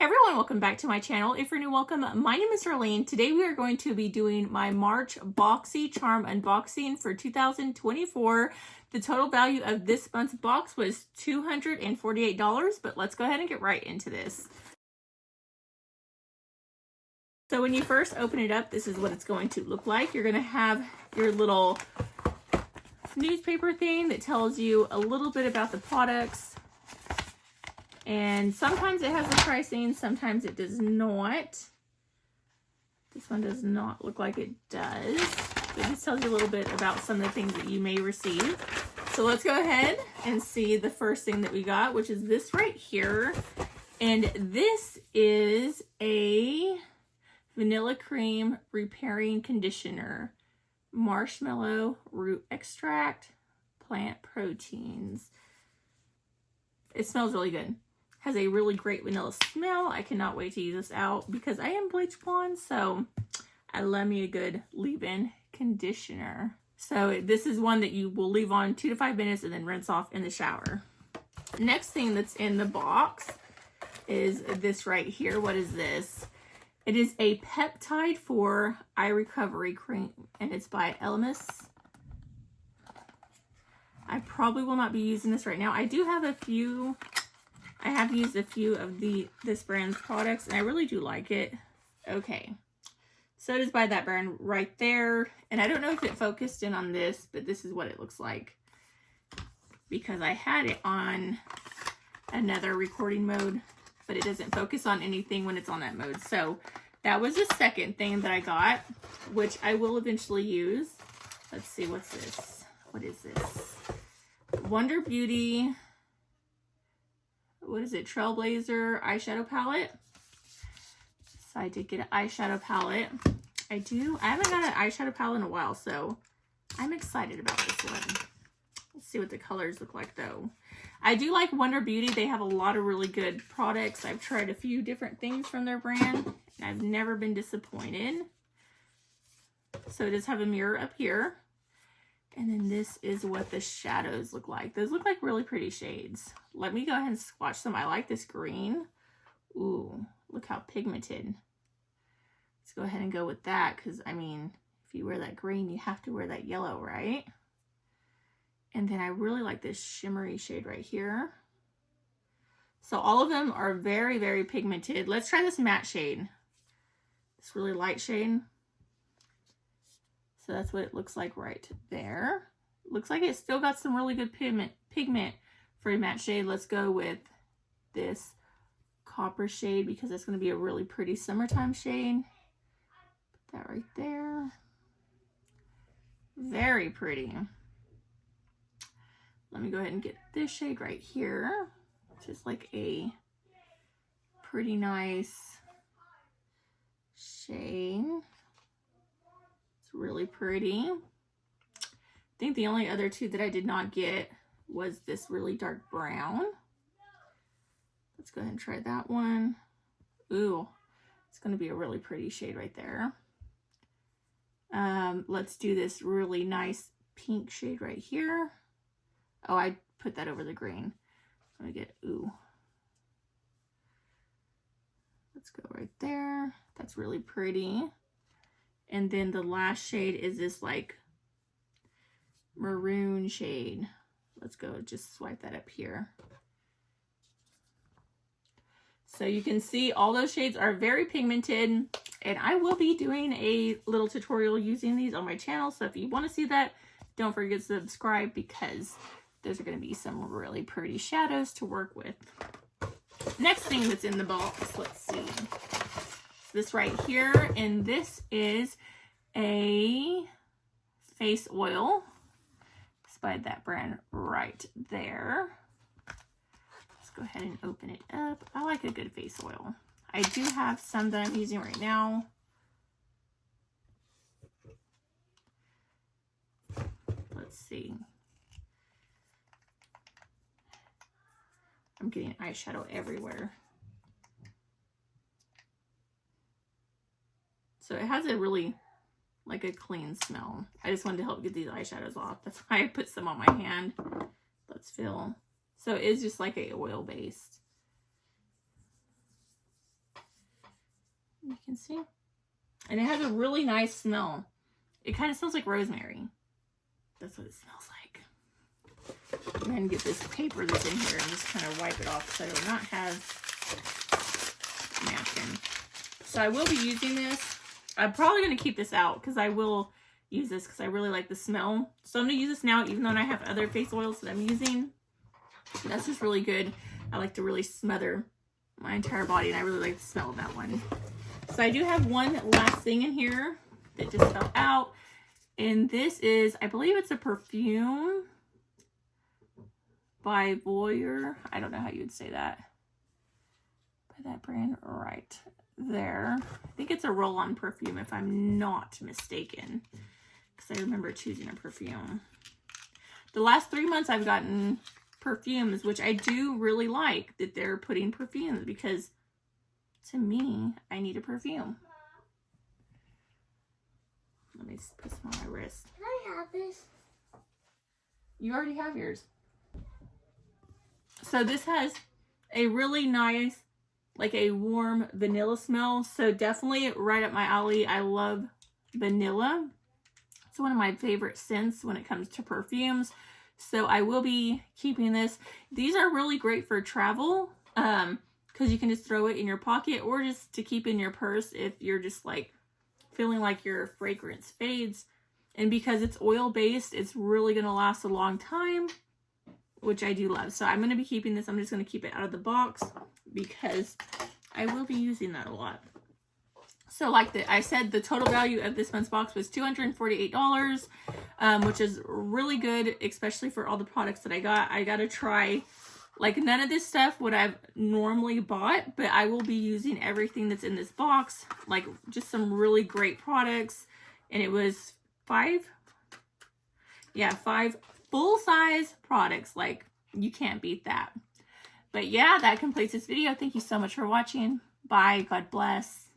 Hey everyone, welcome back to my channel. If you're new, welcome. My name is Darlene. Today we are going to be doing my March Boxycharm unboxing for 2024. The total value of this month's box was $248, but let's go ahead and get right into this. So when you first open it up, this is what it's going to look like. You're going to have your little newspaper thing that tells you a little bit about the products. And sometimes it has the pricing, sometimes it does not. This one does not look like it does. It just tells you a little bit about some of the things that you may receive. So let's go ahead and see the first thing that we got, which is this right here. And this is a vanilla cream repairing conditioner, marshmallow root extract, plant proteins. It smells really good. Has a really great vanilla smell. I cannot wait to use this out because I am bleach blonde, so I love me a good leave-in conditioner. So this is one that you will leave on 2 to 5 minutes and then rinse off in the shower. Next thing that's in the box is this right here. What is this? It is a peptide for eye recovery cream, and it's by Elemis. I probably will not be using this right now. I do have a few. I have used a few of this brand's products, and I really do like it. Okay, so it is by that brand right there. And I don't know if it focused in on this, but this is what it looks like, because I had it on another recording mode, but it doesn't focus on anything when it's on that mode. So that was the second thing that I got, which I will eventually use. Let's see, what's this? What is this? Wonder Beauty, what is it? Trailblazer eyeshadow palette. So I did get an eyeshadow palette. I haven't got an eyeshadow palette in a while, so I'm excited about this one. Let's see what the colors look like though. I do like Wonder Beauty. They have a lot of really good products. I've tried a few different things from their brand, and I've never been disappointed. So it does have a mirror up here. And then this is what the shadows look like. Those look like really pretty shades. Let me go ahead and swatch them. I like this green. Ooh, look how pigmented. Let's go ahead and go with that, because, I mean, if you wear that green, you have to wear that yellow, right? And then I really like this shimmery shade right here. So all of them are very, very pigmented. Let's try this matte shade. This really light shade. So that's what it looks like right there. Looks like it's still got some really good pigment for a matte shade. Let's go with this copper shade because it's going to be a really pretty summertime shade. Put that right there. Very pretty. Let me go ahead and get this shade right here. Just like a pretty nice shade. Really pretty. I think the only other two that I did not get was this really dark brown. Let's go ahead and try that one. Ooh, it's going to be a really pretty shade right there. Let's do this really nice pink shade right here. Oh, I put that over the green. Let me get, ooh. Let's go right there. That's really pretty. And then the last shade is this like maroon shade. Let's go just swipe that up here. So you can see all those shades are very pigmented, and I will be doing a little tutorial using these on my channel. So if you want to see that, don't forget to subscribe, because those are going to be some really pretty shadows to work with. Next thing that's in the box, let's see. This right here, and this is a face oil. It's by that brand right there. Let's go ahead and open it up. I like a good face oil. I do have some that I'm using right now. Let's see. I'm getting eyeshadow everywhere. So it has a really, like, a clean smell. I just wanted to help get these eyeshadows off. That's why I put some on my hand. Let's feel. So it is just like a oil based. You can see. And it has a really nice smell. It kind of smells like rosemary. That's what it smells like. I'm going to get this paper that's in here and just kind of wipe it off so I do not have a napkin. So I will be using this. I'm probably going to keep this out because I will use this because I really like the smell. So I'm going to use this now even though I have other face oils that I'm using. That's just really good. I like to really smother my entire body and I really like the smell of that one. So I do have one last thing in here that just fell out. And this is, I believe it's a perfume by Boyer. I don't know how you would say that. By that brand right there. I think it's a roll-on perfume if I'm not mistaken. Because I remember choosing a perfume. The last 3 months I've gotten perfumes, which I do really like that they're putting perfumes because to me, I need a perfume. Let me put some on my wrist. Can I have this? You already have yours. So this has a really nice, like a warm vanilla smell. So definitely right up my alley. I love vanilla. It's one of my favorite scents when it comes to perfumes. So I will be keeping this. These are really great for travel. Because you can just throw it in your pocket or just to keep in your purse if you're just like feeling like your fragrance fades. And because it's oil based, it's really going to last a long time, which I do love. So I'm going to be keeping this. I'm just going to keep it out of the box because I will be using that a lot. So like I said, the total value of this month's box was $248, which is really good, especially for all the products that I got. I got to try. Like, none of this stuff would I've normally bought, but I will be using everything that's in this box. Like, just some really great products. And it was 5 full-size products. Like, you can't beat that. But yeah, that completes this video. Thank you so much for watching. Bye. God bless.